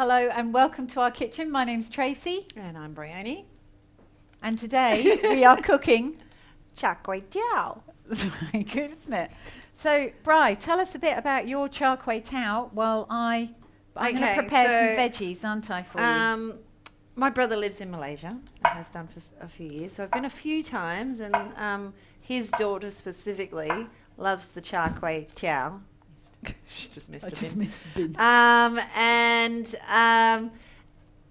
Hello and welcome to our kitchen. My name's Tracy. And I'm Briony. And today we are cooking Char Kway Teow. That's very good, isn't it? So, Bri, tell us a bit about your Char Kway Teow while I'm going to prepare some veggies, aren't I, for you? My brother lives in Malaysia, has done for a few years. So I've been a few times, and his daughter specifically loves the Char Kway Teow. She just missed a bin.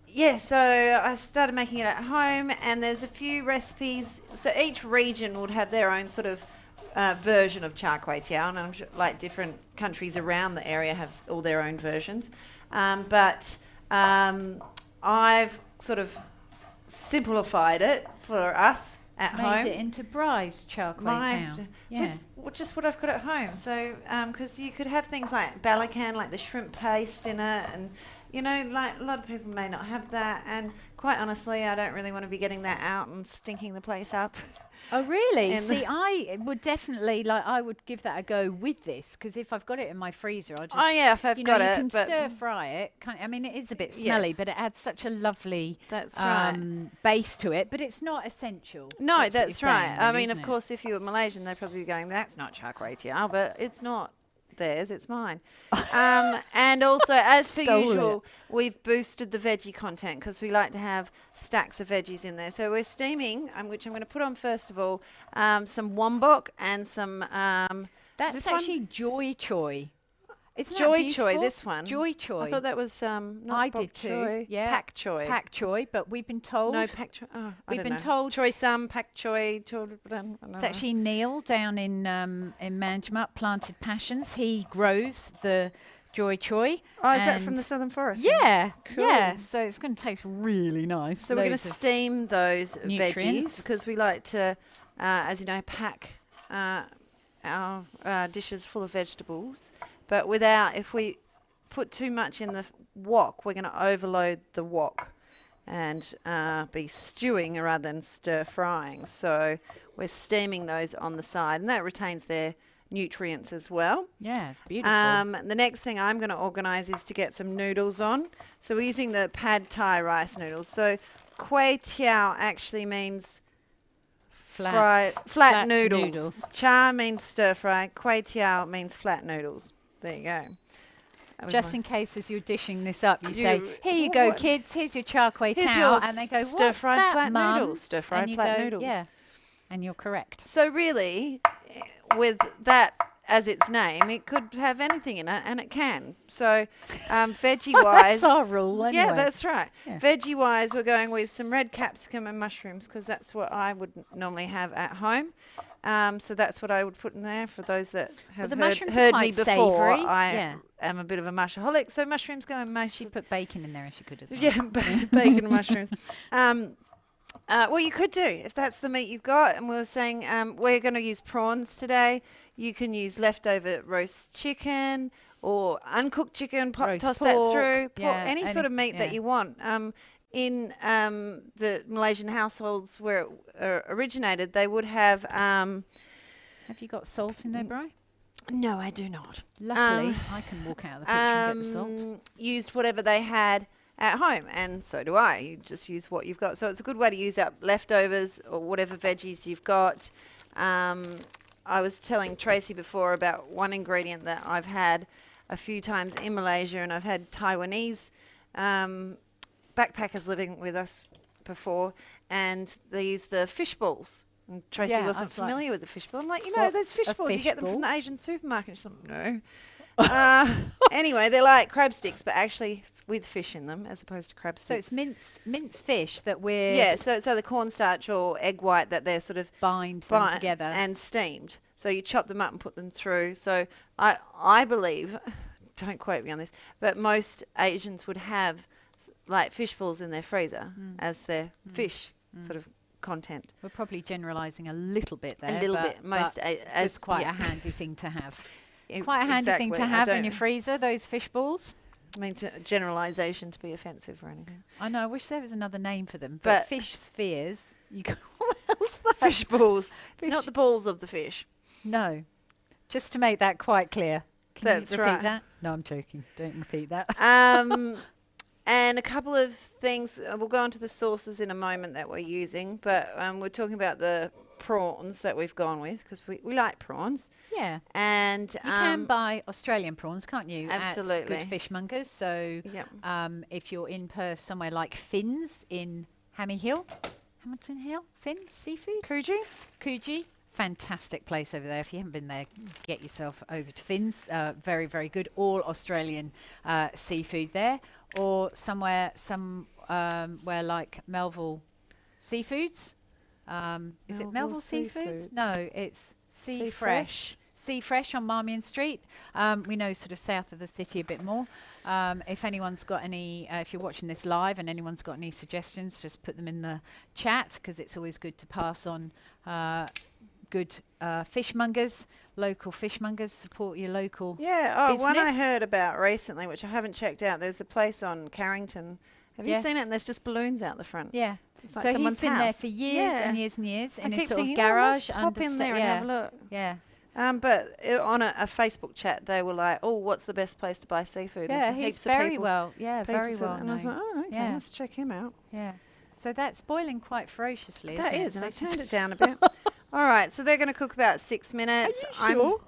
Yeah, so I started making it at home, and there's a few recipes. So each region would have their own sort of version of Char Kway Teow, and I'm sure like different countries around the area have all their own versions. But I've sort of simplified it for us at home. Made it into Bri's Char Kway Teow. Yeah. With just what I've got at home. So, because you could have things like balacan, like the shrimp paste in it, and you know, like a lot of people may not have that. And quite honestly, I don't really want to be getting that out and stinking the place up. Oh, really? See, I would definitely, I would give that a go with this, because if I've got it in my freezer, I'll just... Oh, yeah, if I've got it. You can stir-fry it. I mean, it is a bit smelly, but it adds such a lovely base to it, but it's not essential. No, that's right. I mean, of course, if you were Malaysian, they'd probably be going, that's not Char Kway Teow, but it's not theirs, it's mine. And also, as per usual, we've boosted the veggie content because we like to have stacks of veggies in there. So we're steaming, which I'm going to put on first of all, some wombok and some... that's actually Joy Choy. Isn't Joy Choy, this one. Joy Choy. I thought that was not I did too. Choy. Yeah. Pak Choy. Pak Choy, but we've been told. No, Pak Choy. Oh, we've been told. Choy Sam, Pak Choy. It's actually Neil down in Manjimup, Planted Passions. He grows the Joy Choy. Oh, is that from the Southern Forest? Yeah. Cool. Yeah. So it's going to taste really nice. So we're going to steam those nutrients. Veggies because we like to, as you know, pack our dishes full of vegetables. But if we put too much in the wok, we're going to overload the wok and be stewing rather than stir frying. So we're steaming those on the side, and that retains their nutrients as well. Yeah, it's beautiful. The next thing I'm going to organise is to get some noodles on. So we're using the pad thai rice noodles. So Kway Teow actually means flat noodles. Char means stir fry. Kway Teow means flat noodles. There you go. Just in case as you're dishing this up, you say, here you go, kids, here's your Char Kway Teow. And they go, stir-fried flat noodles. Stir-fried flat noodles. Yeah, and you're correct. So really, with that as its name, it could have anything in it, and it can. So veggie-wise... That's our rule anyway. Yeah, that's right. Yeah. Veggie-wise, we're going with some red capsicum and mushrooms, because that's what I would normally have at home. So that's what I would put in there for those that have heard me before. Savoury. I am a bit of a mushaholic, so mushrooms go in most. She'd put bacon in there if she could as well. Yeah, bacon and mushrooms. Well, you could do if that's the meat you've got. And we were saying we're going to use prawns today. You can use leftover roast chicken or uncooked chicken. Toss that through. Any sort of meat that you want. In the Malaysian households where it originated, they would have... have you got salt in there, Bri? No, I do not. Luckily, I can walk out of the kitchen and get the salt. Used whatever they had at home, and so do I. You just use what you've got. So it's a good way to use up leftovers or whatever veggies you've got. I was telling Tracy before about one ingredient that I've had a few times in Malaysia, and I've had Taiwanese... backpackers living with us before, and they use the fish balls. And Tracy wasn't familiar with the fish ball. I'm like, there's fish balls. You get them from the Asian supermarket. She's like, no. Anyway, they're like crab sticks, but actually with fish in them as opposed to crab sticks. So it's minced fish that we're... Yeah, so it's either cornstarch or egg white that they're sort of... bind them together. And steamed. So you chop them up and put them through. So I believe, don't quote me on this, but most Asians would have... like fish balls in their freezer as their fish sort of content. We're probably generalising a little bit there. A little bit. Most it's quite a handy thing to have. Quite a handy thing to have in your freezer, those fish balls. I mean, generalisation to be offensive or anything. I know. I wish there was another name for them. But fish spheres. You go. What else? Fish balls. It's not the balls of the fish. No. Just to make that quite clear. Can That's you repeat that? No, I'm joking. Don't repeat that. And a couple of things, we'll go on to the sauces in a moment that we're using, but we're talking about the prawns that we've gone with because we like prawns. Yeah. And you can buy Australian prawns, can't you? Absolutely. At good fishmongers. So if you're in Perth, somewhere like Finn's in Hamilton Hill, Finn's Seafood? Coogee. Fantastic place over there. If you haven't been there, get yourself over to Finn's. Very, very good. All Australian seafood there. Or somewhere like Melville Seafoods. Is it Melville Seafoods? No, it's Sea Fresh. Sea Fresh on Marmion Street. We know sort of south of the city a bit more. If anyone's got any, if you're watching this live and anyone's got any suggestions, just put them in the chat because it's always good to pass on good fishmongers, local fishmongers. Support your local business. One I heard about recently, which I haven't checked out. There's a place on Carrington. Have you seen it? And there's just balloons out the front. Yeah. It's like so someone's he's been there house. for years and years and years in his sort of thinking, garage. Pop in there and have a look. Yeah. But on a Facebook chat, they were like, "Oh, what's the best place to buy seafood?" Yeah, he's very well. Yeah, very well. And I was like, "Oh, okay, let's check him out." Yeah. So that's boiling quite ferociously. That isn't is, it? and I turned it down a bit. All right, so they're going to cook about 6 minutes. Are you sure?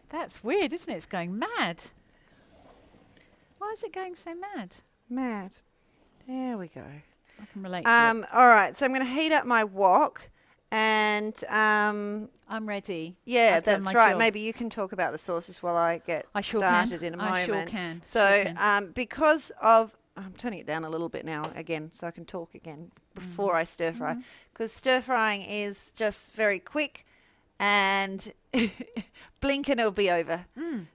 That's weird, isn't it? It's going mad. Why is it going so mad? Mad. There we go. I can relate to it. All right, so I'm going to heat up my wok. And I'm ready. Yeah, that's right. Job. Maybe you can talk about the sauces while I get started in a moment. I sure can. So because of, I'm turning it down a little bit now again so I can talk again before I stir fry. Because stir frying is just very quick and blink and it'll be over.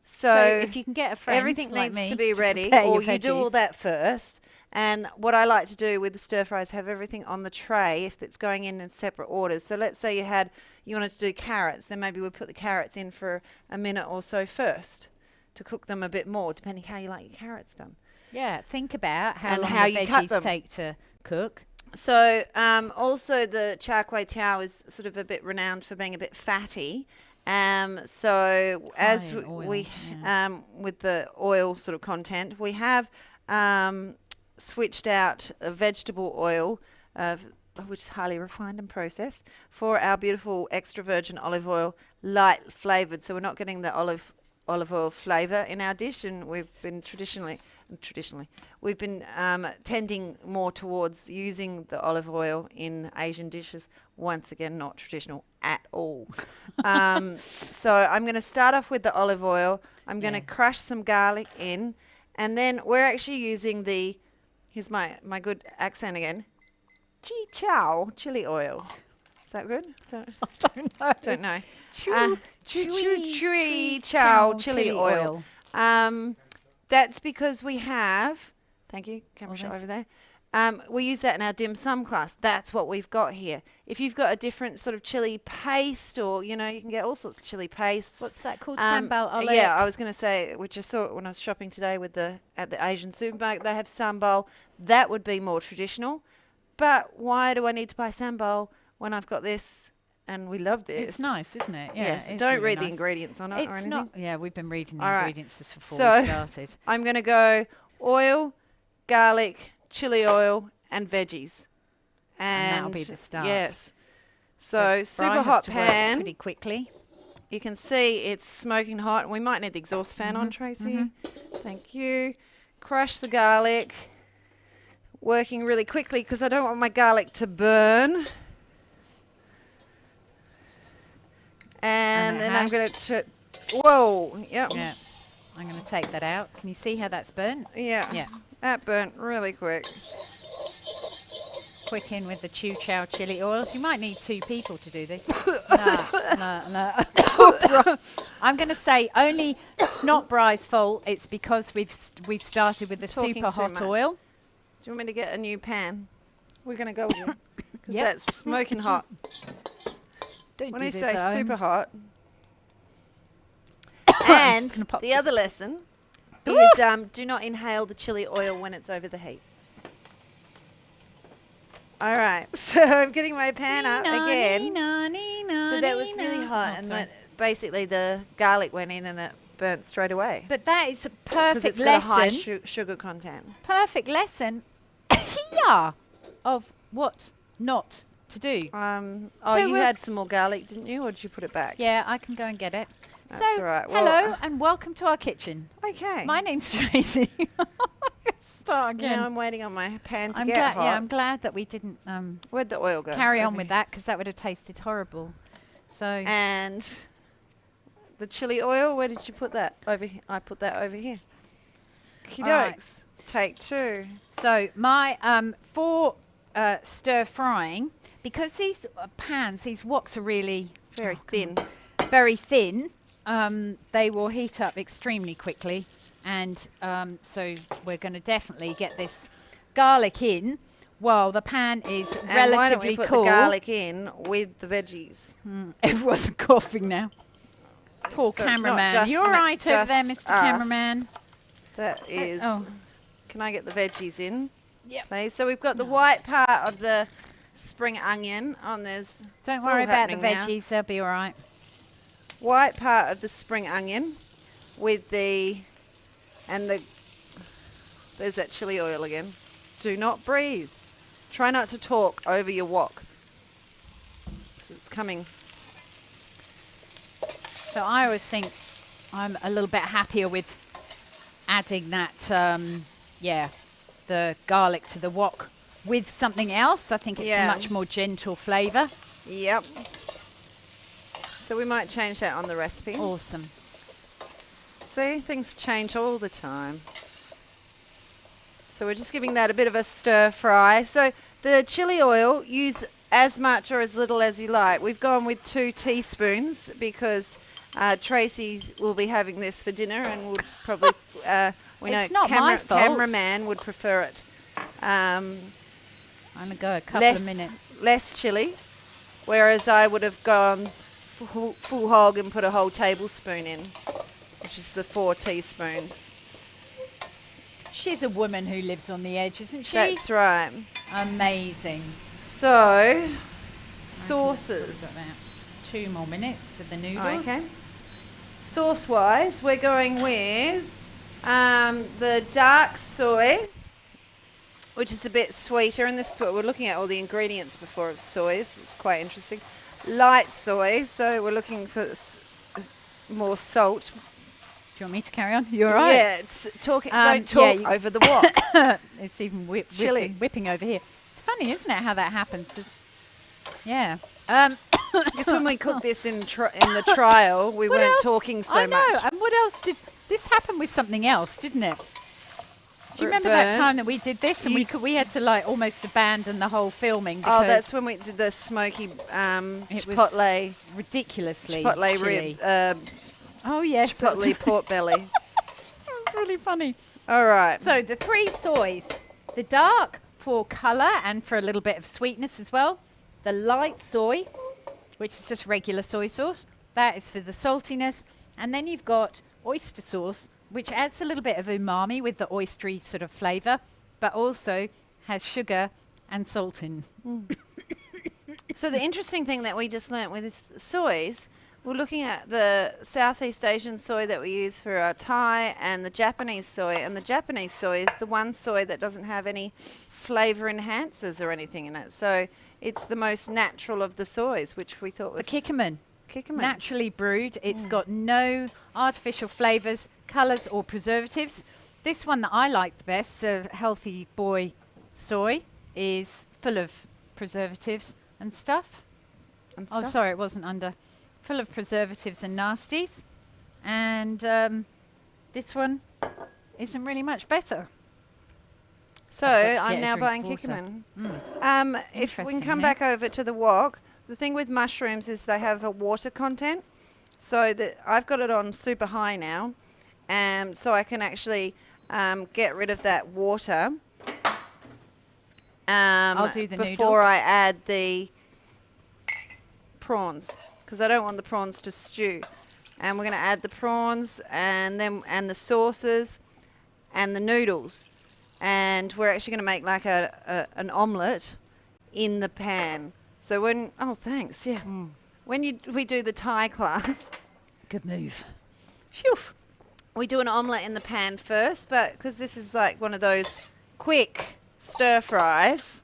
So if you can get a friend everything like needs me to be ready, or you do all that first. And what I like to do with the stir fry is have everything on the tray if it's going in separate orders. So let's say you wanted to do carrots, then maybe we'll put the carrots in for a minute or so first to cook them a bit more, depending how you like your carrots done. Yeah, think about how long the the veggies take to cook. So also the Char Kway Teow is sort of a bit renowned for being a bit fatty. So as we with the oil sort of content, we have switched out a vegetable oil, which is highly refined and processed, for our beautiful extra virgin olive oil, light flavoured. So we're not getting the olive oil flavour in our dish, and we've been we've been tending more towards using the olive oil in Asian dishes. Once again, not traditional at all. So I'm going to start off with the olive oil. I'm going to crush some garlic in, and then we're actually using the, here's my good accent again, chow chili oil. Is that good? I don't know. Chow chili oil. That's because we have, thank you, camera shot over there. We use that in our dim sum class. That's what we've got here. If you've got a different sort of chili paste, or you can get all sorts of chili pastes. What's that called? Sambal ole. Yeah, I was going to say, which I saw when I was shopping today at the Asian supermarket. They have sambal. That would be more traditional. But why do I need to buy sambal when I've got this? And we love this. It's nice, isn't it? Yeah. Yes. Don't read the ingredients on it or anything. Not. Yeah, we've been reading the ingredients just before we started. I'm going to go oil, garlic, chili oil, and veggies. And that'll be the start. Yes. So super hot pan. Pretty quickly. You can see it's smoking hot. We might need the exhaust fan on, Tracy. Thank you. Crush the garlic. Working really quickly because I don't want my garlic to burn. And then I'm going to... Whoa. Yep. Yeah. I'm going to take that out. Can you see how that's burnt? Yeah. Yeah. That burnt really quick. Quick in with the chow chili oil. You might need 2 people to do this. No. I'm going to say it's not Bry's fault. It's because we've started with the super hot oil. Do you want me to get a new pan? We're going to go with it. Because that's smoking hot. When I say super hot. And the other lesson is do not inhale the chili oil when it's over the heat. All right, so I'm getting my pan up again. So that was really hot, and basically the garlic went in and it burnt straight away. But that is a 'Cause perfect it's got a high lesson. sugar content. Perfect lesson here of what not to do. Oh, So you we're- had some more garlic, didn't you? Or did you put it back? Yeah, I can go and get it. That's So, all right. Well, hello and welcome to our kitchen. Okay. My name's Tracy. Start again. Now I'm waiting on my pan to I'm get glad. hot. Yeah, I'm glad that we didn't Where'd the oil go? carry on Over with here. that because that would have tasted horrible. So And the chili oil, where did you put that? Over here. I put that over here. All right. Okey-dokes. Take 2. So my for stir frying, because these pans, these woks are really Very thin. very thin, they will heat up extremely quickly, and so we're going to definitely get this garlic in while the pan is And why don't we relatively put cool. the garlic in with the veggies? Everyone's coughing now. Poor So it's not cameraman. just You're right over there, just Mr. us. Cameraman. That is. Oh, Can I get the veggies in? Yep. Please. So we've got the white part of the spring onion on this. don't it's worry all about the happening now. veggies. They'll be all right. White part of the spring onion with the there's that chili oil again. Do not breathe. Try not to talk over your wok. 'Cause it's coming. So I always think I'm a little bit happier with adding that, the garlic to the wok with something else. I think it's Yeah. a much more gentle flavour. Yep. So we might change that on the recipe. Awesome. See, things change all the time. So we're just giving that a bit of a stir fry. So the chili oil, use as much or as little as you like. We've gone with 2 teaspoons because Tracy will be having this for dinner and would probably, we It's know not my fault. cameraman would prefer it. I'm going to go a couple of minutes. Less chili, whereas I would have gone full hog and put a whole tablespoon in, which is the 4 teaspoons. She's a woman who lives on the edge, isn't she? That's right. Amazing. So, We've sauces. got about 2 more minutes for the noodles. Okay. Sauce-wise, we're going with the dark soy, which is a bit sweeter, and this is what we're looking at all the ingredients before of soys. It's quite interesting. Light soy, so we're looking for more salt. Do you want me to carry on? You're right. Yeah, it's don't Yeah, talk you- over the wok. It's even Chili. whipping over here. It's funny, isn't it, how that happens? 'Cause- yeah. Because when we cooked this in the trial, we What weren't else? talking so I know. much. And what else did this happen with something else, didn't it? Do you Where it remember that burned. time that we did this and we had to like almost abandon the whole filming Oh, because that's when we did the smoky it was chipotle ridiculously chipotle chilly. rib, Oh yes, that's chipotle pork belly. really funny. All right. So the 3 soys, the dark for colour and for a little bit of sweetness as well. The light soy, which is just regular soy sauce, that is for the saltiness. And then you've got oyster sauce, which adds a little bit of umami with the oystery sort of flavour, but also has sugar and salt in. So the interesting thing that we just learnt with this soys, we're looking at the Southeast Asian soy that we use for our Thai and the Japanese soy. And the Japanese soy is the one soy that doesn't have any flavour enhancers or anything in it. So it's the most natural of the soys, which we thought was The Kikkoman, Kikkoman. naturally brewed. It's got no artificial flavours, colours or preservatives. This one that I like the best, the Healthy Boy soy, is full of preservatives and stuff. and Oh, stuff. sorry, it wasn't under. Full of preservatives and nasties. And this one isn't really much better. So I've got to get I'm a now drink buying of water. Kikkoman. If we can Interesting, come eh? back over to the wok, the thing with mushrooms is they have a water content. So that I've got it on super high now, so I can actually get rid of that water. I'll do the before noodles. I add the prawns, because I don't want the prawns to stew. And we're going to add the prawns and the sauces and the noodles. And we're actually going to make like an omelette in the pan. So when when we do the Thai class, Good move. Phew. we do an omelette in the pan first, but because this is like one of those quick stir fries,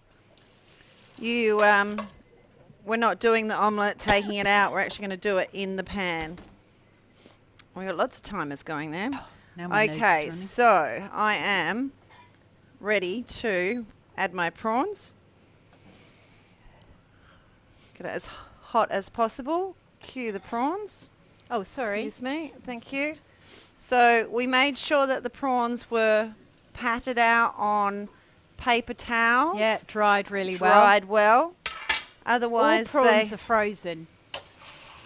we're not doing the omelette, taking it out. We're actually going to do it in the pan. We've got lots of timers going there. Okay, so I am ready to add my prawns. Get it as hot as possible. Cue the prawns. Oh, sorry. Excuse me. Thank you. So we made sure that the prawns were patted out on paper towels. Yeah, dried really well. Dried well. Otherwise, all prawns are frozen.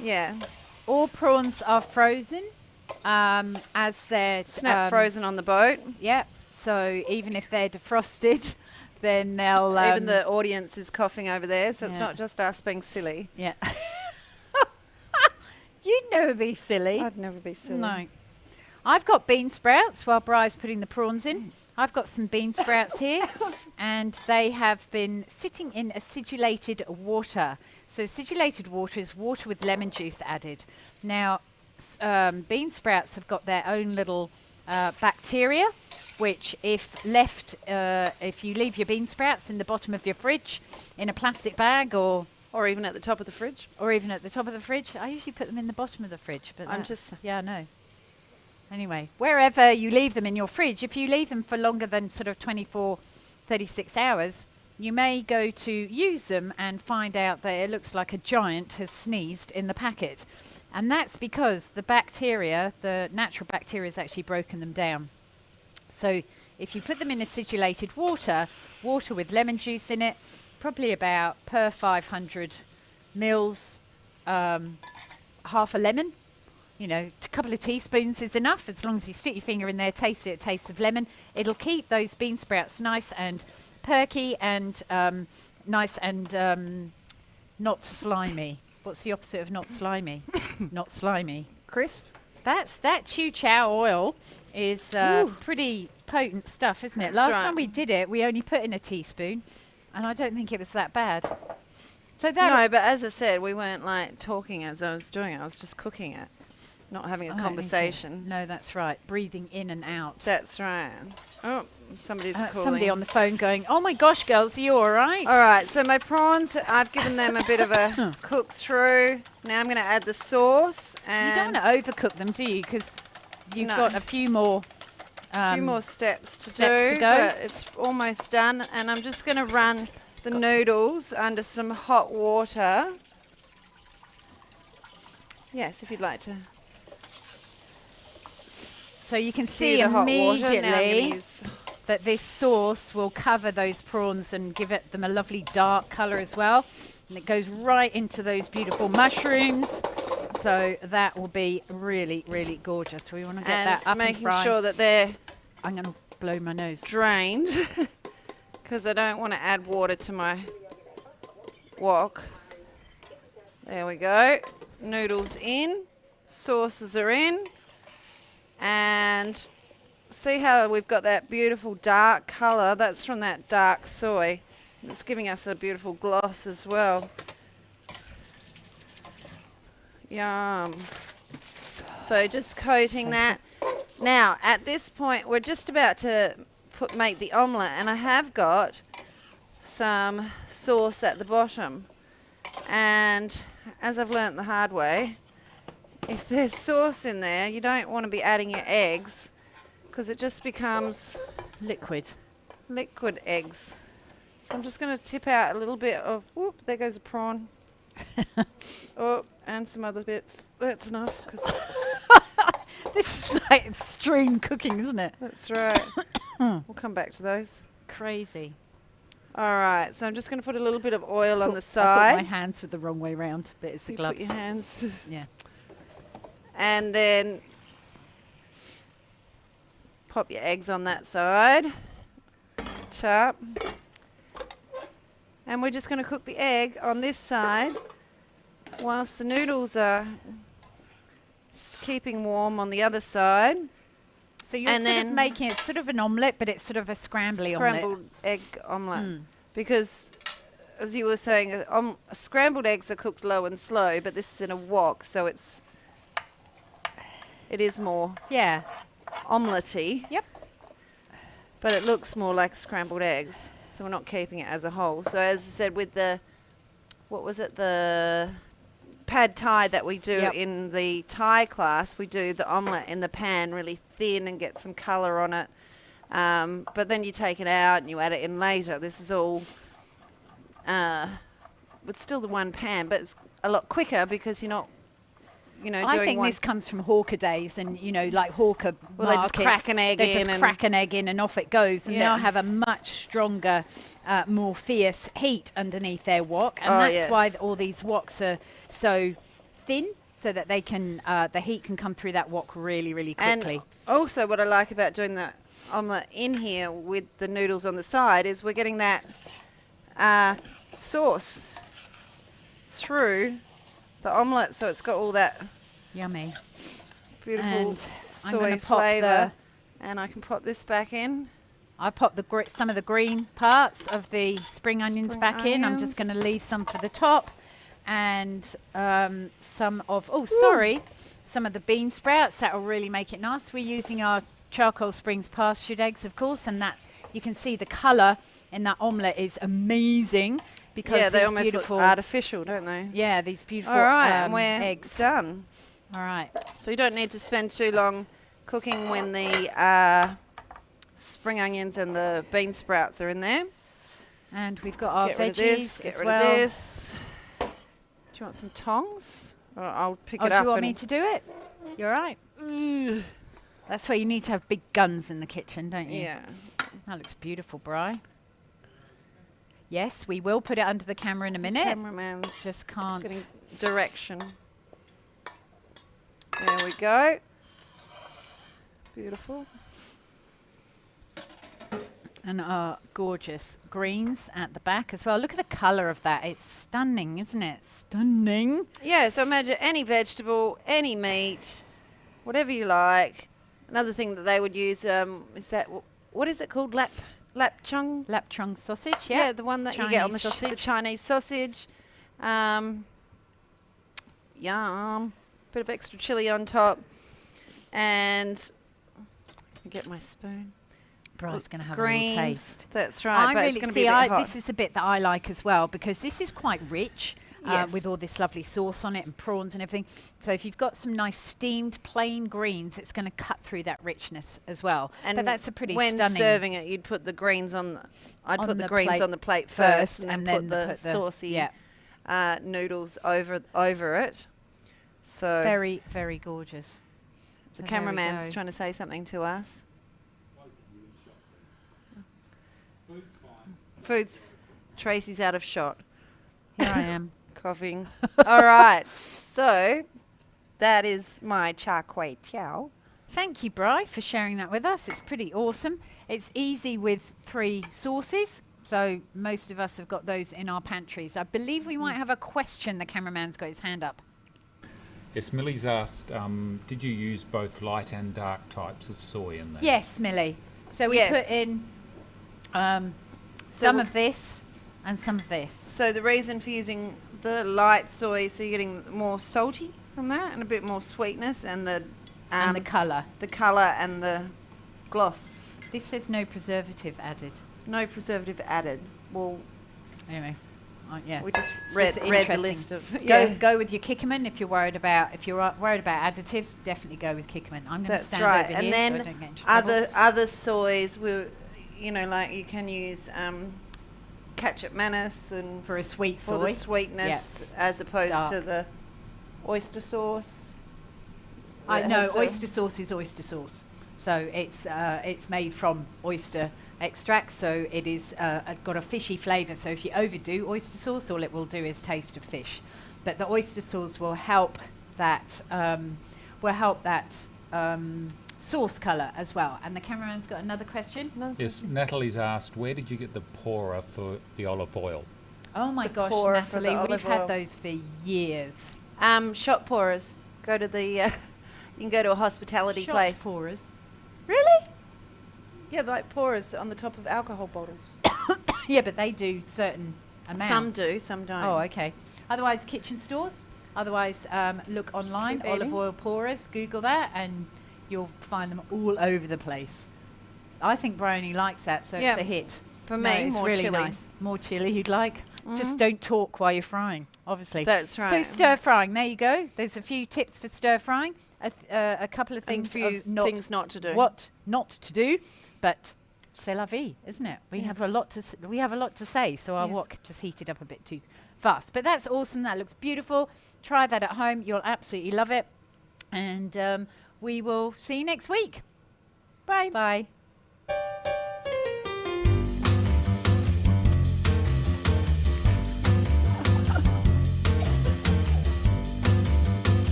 Yeah. All prawns are frozen, as they're snap frozen on the boat. Yeah. So even if they're defrosted, then they'll. Even the audience is coughing over there, so it's not just us being silly. Yeah. You'd never be silly. I'd never be silly. No. I've got bean sprouts while Bry's putting the prawns in. I've got some bean sprouts here, and they have been sitting in acidulated water. So acidulated water is water with lemon juice added. Now, bean sprouts have got their own little bacteria, which if left, if you leave your bean sprouts in the bottom of your fridge in a plastic bag or even at the top of the fridge. Or even at the top of the fridge. I usually put them in the bottom of the fridge. But yeah, I know. Anyway, wherever you leave them in your fridge, if you leave them for longer than sort of 24, 36 hours, you may go to use them and find out that it looks like a giant has sneezed in the packet. And that's because the bacteria, the natural bacteria, has actually broken them down. So if you put them in acidulated water, water with lemon juice in it, probably about per 500 mils, half a lemon. You know, a couple of teaspoons is enough. As long as you stick your finger in there, taste it, taste of lemon. It'll keep those bean sprouts nice and perky and nice and not slimy. What's the opposite of not slimy? Not slimy. Crisp. That chow oil is pretty potent stuff, isn't it? Last time we did it, we only put in a teaspoon, and I don't think it was that bad. So no, but as I said, we weren't like talking as I was doing it. I was just cooking it. Not having a conversation. No, that's right. Breathing in and out. That's right. Oh, somebody's calling. Somebody on the phone going, oh my gosh, girls, are you all right? All right, so my prawns, I've given them a bit of a cook through. Now I'm going to add the sauce. And you don't want to overcook them, do you? Because you've got a few more steps to go. But it's almost done. And I'm just going to run the noodles under some hot water. Yes, if you'd like to. So you can see immediately that this sauce will cover those prawns and give them a lovely dark colour as well. And it goes right into those beautiful mushrooms. So that will be really, really gorgeous. We want to get that up and making sure that they're... I'm going to blow my nose. Drained. Because I don't want to add water to my wok. There we go. Noodles in. Sauces are in. And see how we've got that beautiful dark colour? That's from that dark soy. It's giving us a beautiful gloss as well. Yum. So just coating that. Now, at this point, we're just about to make the omelette. And I have got some sauce at the bottom. And as I've learnt the hard way, if there's sauce in there, you don't want to be adding your eggs because it just becomes liquid eggs. So I'm just going to tip out a little bit of, whoop, there goes a prawn. Oh, and some other bits. That's enough. This is like extreme cooking, isn't it? That's right. We'll come back to those. Crazy. All right, so I'm just going to put a little bit of oil on the side. I put my hands with the wrong way round, but it's the gloves. Put your hands. Yeah. And then pop your eggs on that side. Top. And we're just going to cook the egg on this side whilst the noodles are keeping warm on the other side. So you're sort of making it sort of an omelette, but it's sort of a scrambled egg omelette. Because, as you were saying, scrambled eggs are cooked low and slow, but this is in a wok, so it is more. Yeah. omelette-y. Yep. But it looks more like scrambled eggs, so we're not keeping it as a whole. So as I said, with the, what was it, the pad thai that we do in the Thai class, we do the omelette in the pan really thin and get some colour on it. But then you take it out and you add it in later. This is all, it's still the one pan, but it's a lot quicker because you're not, you know, I think this comes from hawker days and, you know, like hawker well, they just crack an egg in. They just crack an egg in and off it goes. And they'll have a much stronger, more fierce heat underneath their wok. And that's why all these woks are so thin, so that they can, the heat can come through that wok really, really quickly. And also what I like about doing the omelette in here with the noodles on the side is we're getting that sauce through the omelette, so it's got all that yummy, beautiful soy flavour. And I can pop this back in. I popped some of the green parts of the spring onions back in. I'm just going to leave some for the top, and some of some of the bean sprouts. That will really make it nice. We're using our Charcoal Springs pastured eggs, of course, and that you can see the colour in that omelette is amazing. Because they almost look artificial, don't they? Yeah, these beautiful and we're eggs. Done. All right. So you don't need to spend too long cooking when the spring onions and the bean sprouts are in there. And we've got our veggies Get rid of this. Do you want some tongs? Or I'll pick it up. Do you want me to do it? You're right. That's why you need to have big guns in the kitchen, don't you? Yeah. That looks beautiful, Bri. Yes, we will put it under the camera in a minute. Cameraman just can't. Getting direction. There we go. Beautiful. And our gorgeous greens at the back as well. Look at the colour of that. It's stunning, isn't it? Stunning. Yeah, so imagine any vegetable, any meat, whatever you like. Another thing that they would use is that, what is it called? Lapchung sausage, yeah, the one that Chinese you get on the Chinese sausage. Yum. Bit of extra chili on top. And get my spoon. Bri's going to have greens, a little taste. That's right. But it's going to be a bit hot. This is a bit that I like as well because this is quite rich. With all this lovely sauce on it and prawns and everything. So if you've got some nice steamed plain greens, it's going to cut through that richness as well. But that's a pretty stunning. When serving it, you'd put the greens on. I'd put the greens on the plate first, and then put the saucy noodles over it. So very, very gorgeous. The cameraman's trying to say something to us. Food's. Tracy's out of shot. Here I am. Coughing. All right. So that is my char kway teow. Thank you, Bri, for sharing that with us. It's pretty awesome. It's easy with 3 sauces. So most of us have got those in our pantries. I believe we might have a question. The cameraman's got his hand up. Yes, Millie's asked, did you use both light and dark types of soy in there? Yes, Millie. So we put in some of this and some of this. So the reason for using the light soy, so you're getting more salty from that and a bit more sweetness and the colour. The colour and the gloss. This says no preservative added. No preservative added. Well, anyway, we just read the list of. Go with your Kikkoman if you're worried about additives. Definitely go with Kikkoman. I'm going to stand over here. And then so I don't get into trouble. other soys will, like you can use ketchup manis and for a sweet soy. For the sweetness as opposed to the oyster sauce. Oyster sauce is oyster sauce. So it's made from oyster extract, so it is got a fishy flavour. So if you overdo oyster sauce, all it will do is taste of fish. But the oyster sauce will help that sauce colour as well. And the cameraman's got another question. Yes, Natalie's asked, where did you get the pourer for the olive oil? Oh my gosh, Natalie, we've had those for years. Shot pourers. Go to the you can go to a hospitality place. Shot pourers. Really? Yeah, like pourers on the top of alcohol bottles. Yeah, but they do certain amounts. Some do, some don't. Oh, okay. Otherwise, kitchen stores. Otherwise, look online, olive oil pourers. Google that, and you'll find them all over the place. I think Bryony likes that, so it's a hit. For No, me, it's more really chili. nice. More chili you'd like. Just don't talk while you're frying, obviously. That's right. So stir frying, there you go. There's a few tips for stir frying. A couple of things things not to do. What not to do, but c'est la vie, isn't it? We have a lot to say, so our wok just heated up a bit too fast. But that's awesome. That looks beautiful. Try that at home. You'll absolutely love it. And we will see you next week. Bye. Bye.